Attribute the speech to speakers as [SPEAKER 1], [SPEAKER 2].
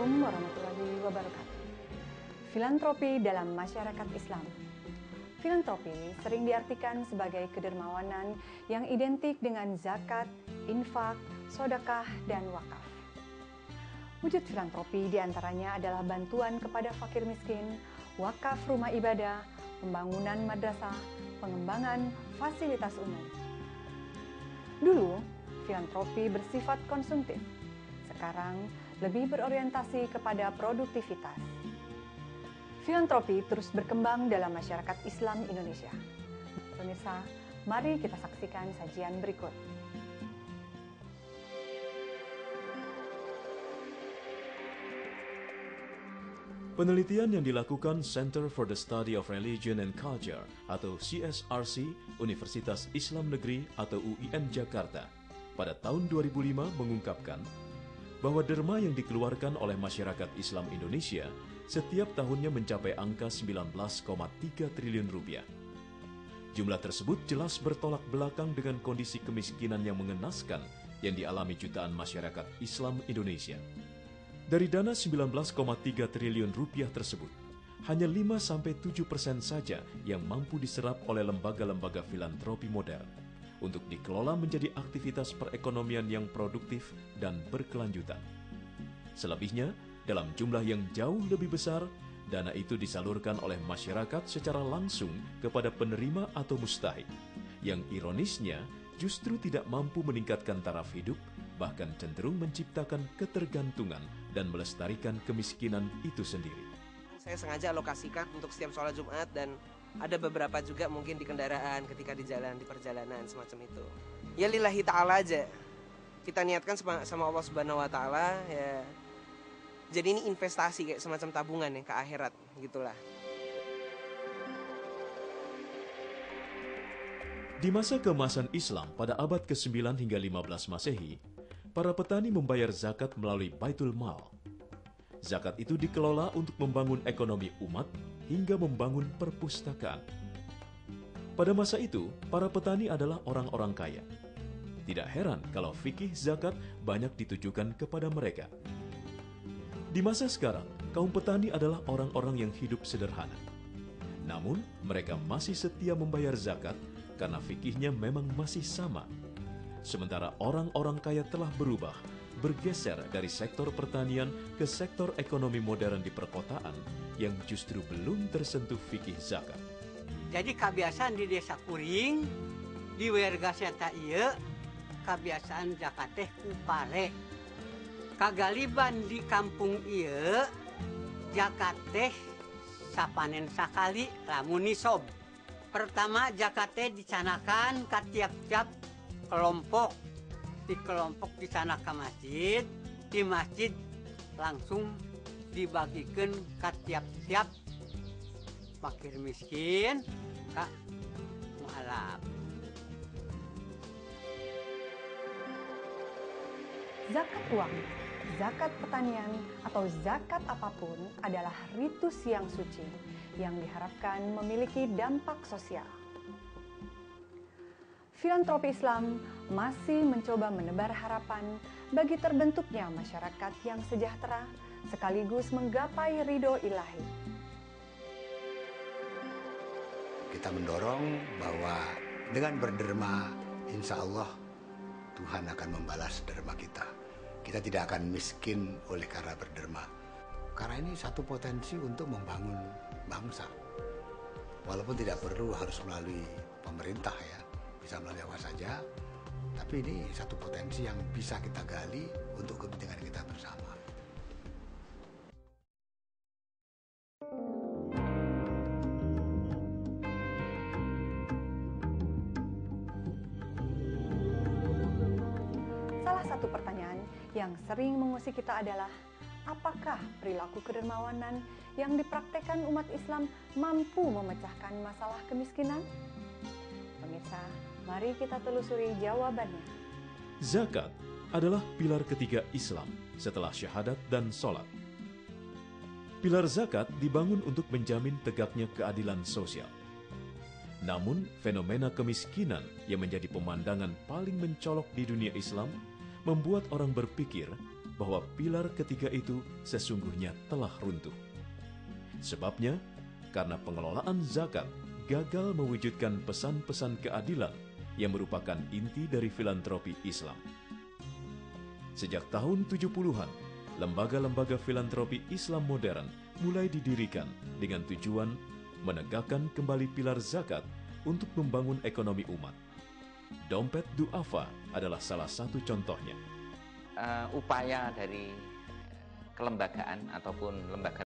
[SPEAKER 1] Assalamualaikum warahmatullahi wabarakatuh. Filantropi dalam masyarakat Islam. Filantropi sering diartikan sebagai kedermawanan yang identik dengan zakat, infak, sedekah, dan wakaf. Wujud filantropi diantaranya adalah bantuan kepada fakir miskin, wakaf rumah ibadah, pembangunan madrasah, pengembangan fasilitas umum. Dulu, filantropi bersifat konsumtif. Sekarang, lebih berorientasi kepada produktivitas. Filantropi terus berkembang dalam masyarakat Islam Indonesia. Pemirsa, mari kita saksikan sajian berikut.
[SPEAKER 2] Penelitian yang dilakukan Center for the Study of Religion and Culture atau CSRC Universitas Islam Negeri atau UIN Jakarta pada tahun 2005 mengungkapkan bahwa derma yang dikeluarkan oleh masyarakat Islam Indonesia setiap tahunnya mencapai angka 19,3 triliun rupiah. Jumlah tersebut jelas bertolak belakang dengan kondisi kemiskinan yang mengenaskan yang dialami jutaan masyarakat Islam Indonesia. Dari dana 19,3 triliun rupiah tersebut, hanya 5-7% saja yang mampu diserap oleh lembaga-lembaga filantropi modern untuk dikelola menjadi aktivitas perekonomian yang produktif dan berkelanjutan. Selebihnya, dalam jumlah yang jauh lebih besar, dana itu disalurkan oleh masyarakat secara langsung kepada penerima atau mustahik, yang ironisnya justru tidak mampu meningkatkan taraf hidup, bahkan cenderung menciptakan ketergantungan dan melestarikan kemiskinan itu sendiri.
[SPEAKER 3] Saya sengaja alokasikan untuk setiap sholat Jumat dan ada beberapa juga mungkin di kendaraan ketika di jalan, di perjalanan, semacam itu. Ya lillahi ta'ala aja. Kita niatkan sama Allah Subhanahu wa ta'ala ya. Jadi ini investasi kayak semacam tabungan ya ke akhirat gitulah.
[SPEAKER 2] Di masa keemasan Islam pada abad ke-9 hingga 15 Masehi, para petani membayar zakat melalui Baitul Mal. Zakat itu dikelola untuk membangun ekonomi umat hingga membangun perpustakaan. Pada masa itu, para petani adalah orang-orang kaya. Tidak heran kalau fikih zakat banyak ditujukan kepada mereka. Di masa sekarang, kaum petani adalah orang-orang yang hidup sederhana. Namun, mereka masih setia membayar zakat karena fikihnya memang masih sama. Sementara orang-orang kaya telah bergeser dari sektor pertanian ke sektor ekonomi modern di perkotaan yang justru belum tersentuh fikih zakat.
[SPEAKER 4] Jadi kebiasaan di desa kuring, di warga seta ieu, kebiasaan zakat teh kupare. Kagaliban di kampung ieu, zakat teh sapanen sakali lamun nisob. Pertama zakat teh dicanakan ka tiap-tiap kelompok. Di kelompok di sana ke masjid, di masjid langsung dibagikan ke tiap-tiap fakir miskin, ke mualaf.
[SPEAKER 1] Zakat uang, zakat pertanian, atau zakat apapun adalah ritus yang suci yang diharapkan memiliki dampak sosial. Filantropi Islam masih mencoba menebar harapan bagi terbentuknya masyarakat yang sejahtera sekaligus menggapai ridho ilahi.
[SPEAKER 5] Kita mendorong bahwa dengan berderma, insya Allah Tuhan akan membalas derma kita. Kita tidak akan miskin oleh karena berderma. Karena ini satu potensi untuk membangun bangsa. Walaupun tidak perlu harus melalui pemerintah ya. Bisa melalui apa saja, tapi ini satu potensi yang bisa kita gali untuk kepentingan kita bersama.
[SPEAKER 1] Salah satu pertanyaan yang sering mengusik kita adalah, apakah perilaku kedermawanan yang dipraktekkan umat Islam mampu memecahkan masalah kemiskinan? Pemirsa, mari kita telusuri jawabannya.
[SPEAKER 2] Zakat adalah pilar ketiga Islam setelah syahadat dan sholat. Pilar zakat dibangun untuk menjamin tegaknya keadilan sosial. Namun, fenomena kemiskinan yang menjadi pemandangan paling mencolok di dunia Islam membuat orang berpikir bahwa pilar ketiga itu sesungguhnya telah runtuh. Sebabnya, karena pengelolaan zakat gagal mewujudkan pesan-pesan keadilan yang merupakan inti dari filantropi Islam. Sejak tahun 70-an, lembaga-lembaga filantropi Islam modern mulai didirikan dengan tujuan menegakkan kembali pilar zakat untuk membangun ekonomi umat. Dompet Du'afa adalah salah satu contohnya.
[SPEAKER 6] Upaya dari kelembagaan ataupun lembaga